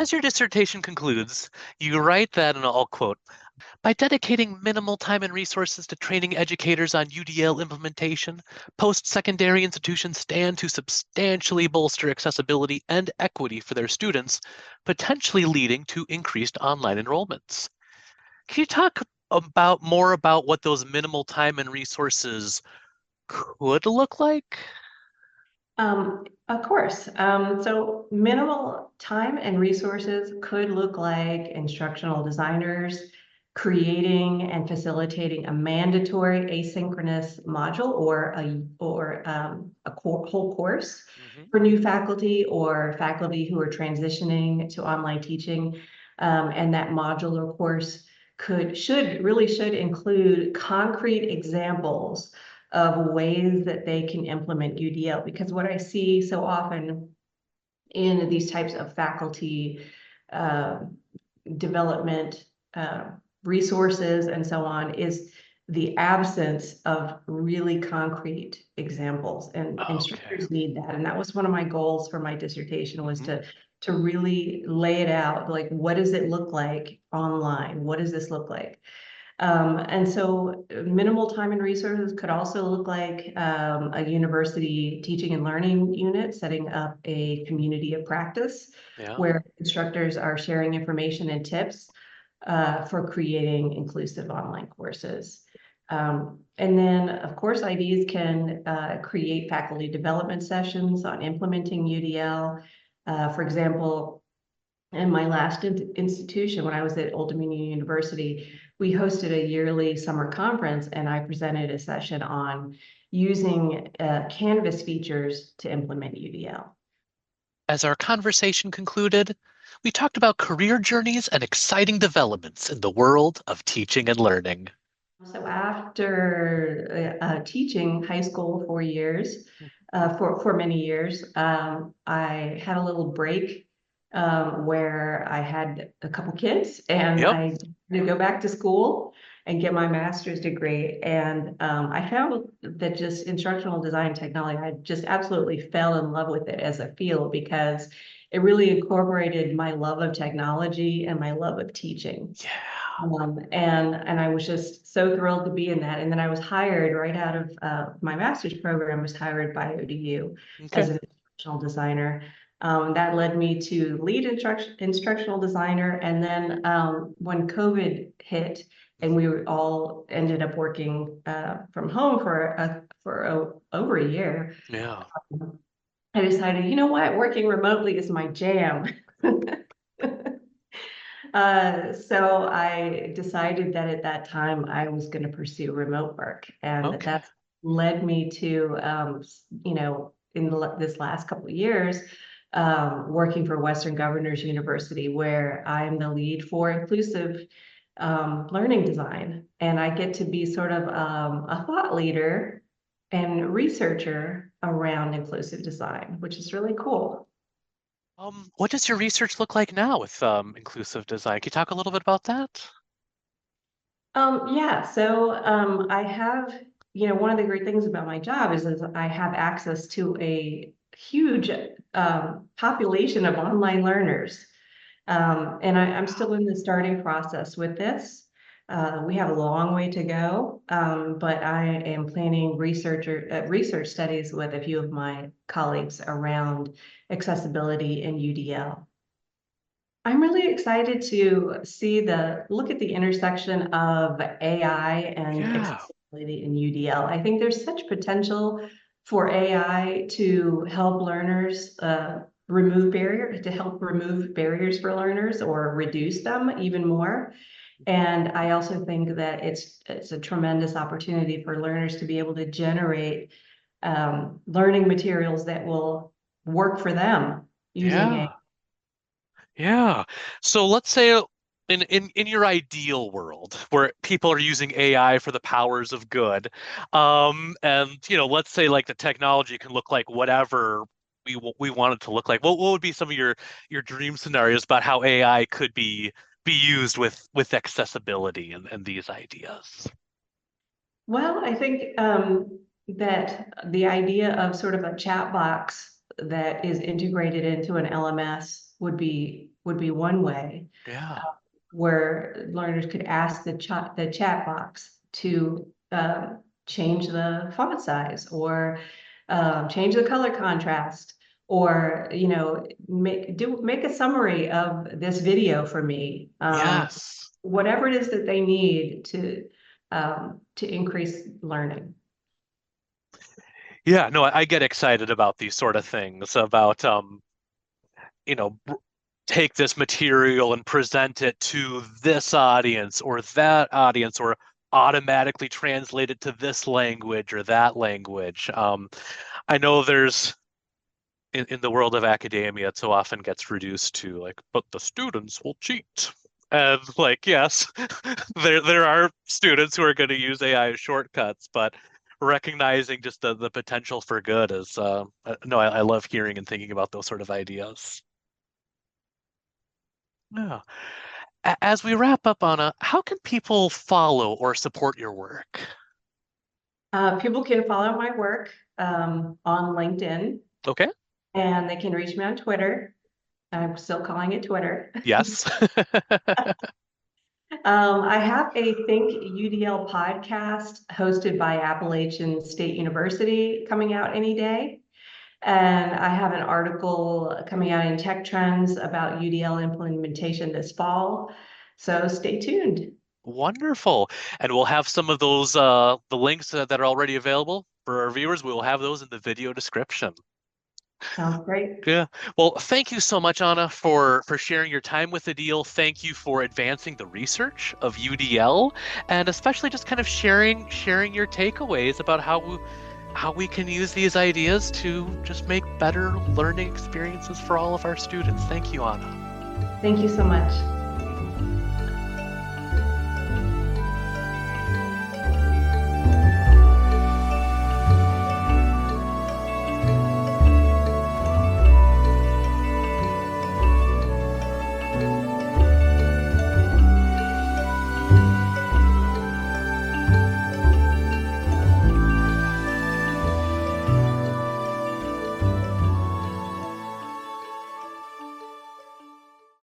as your dissertation concludes, you write that, and I'll quote, by dedicating minimal time and resources to training educators on UDL implementation, post-secondary institutions stand to substantially bolster accessibility and equity for their students, potentially leading to increased online enrollments. Can you talk about more about what those minimal time and resources could look like? Of course. So minimal time and resources could look like instructional designers creating and facilitating a mandatory asynchronous module or whole course Mhm. for new faculty or faculty who are transitioning to online teaching. And that module or course should include concrete examples of ways that they can implement UDL. Because what I see so often in these types of faculty uh, development resources and so on is the absence of really concrete examples, and Okay. instructors need that. And that was one of my goals for my dissertation, was Mhm. to really lay it out, like, what does it look like online? What does this look like? And so minimal time and resources could also look like a university teaching and learning unit setting up a community of practice Yeah. where instructors are sharing information and tips for creating inclusive online courses. And then, of course, IDs can create faculty development sessions on implementing UDL. For example, in my last institution, when I was at Old Dominion University, we hosted a yearly summer conference, and I presented a session on using Canvas features to implement UDL. As our conversation concluded, we talked about career journeys and exciting developments in the world of teaching and learning. So after teaching high school 4 years, for many years, I had a little break where I had a couple kids, and Yep. I had to go back to school and get my master's degree. And I found that just instructional design technology, I just absolutely fell in love with it as a field because it really incorporated my love of technology and my love of teaching. Yeah. And I was just so thrilled to be in that. And then I was hired right out of my master's program, was hired by ODU Okay. as an instructional designer. That led me to lead instructional designer. And then when COVID hit and we all ended up working from home over a year, Yeah. I decided, you know what, working remotely is my jam. So I decided that at that time I was going to pursue remote work, and Okay. that's led me to, in this last couple of years, working for Western Governors University, where I'm the lead for inclusive learning design, and I get to be sort of a thought leader and researcher around inclusive design, which is really cool. What does your research look like now with inclusive design? Can you talk a little bit about that? Yeah, so I have, one of the great things about my job is I have access to a huge population of online learners. And I'm still in the starting process with this. We have a long way to go, but I am planning research studies with a few of my colleagues around accessibility in UDL. I'm really excited to look at the intersection of AI and Yeah. accessibility in UDL. I think there's such potential for AI to help learners to help remove barriers for learners or reduce them even more. And I also think that it's a tremendous opportunity for learners to be able to generate learning materials that will work for them using Yeah. AI. Yeah. So let's say in your ideal world where people are using AI for the powers of good, and let's say like the technology can look like whatever we want it to look like. What would be some of your dream scenarios about how AI could be used with accessibility and these ideas? Well, I think that the idea of sort of a chat box that is integrated into an LMS would be would be one way, Yeah. where learners could ask the chat box to change the font size, or change the color contrast, or make a summary of this video for me. Yes. Whatever it is that they need to increase learning. Yeah, no, I get excited about these sort of things, about you know, take this material and present it to this audience or that audience, or automatically translate it to this language or that language. I know there's in the world of academia, it so often gets reduced to like, but the students will cheat. And like, yes, there are students who are going to use AI as shortcuts, but recognizing just the potential for good is no, I love hearing and thinking about those sort of ideas. Yeah. As we wrap up, Anna, how can people follow or support your work? People can follow my work on LinkedIn, Okay. and they can reach me on Twitter. I'm still calling it Twitter. Yes. I have a Think UDL podcast hosted by Appalachian State University coming out any day. And I have an article coming out in Tech Trends about UDL implementation this fall. So stay tuned. Wonderful. And we'll have some of those the links that are already available for our viewers. We will have those in the video description. Sounds great. Yeah. Well, thank you so much, Anna, for sharing your time with ADEIL. Thank you for advancing the research of UDL, and especially just kind of sharing your takeaways about how we can use these ideas to just make better learning experiences for all of our students. Thank you, Anna. Thank you so much.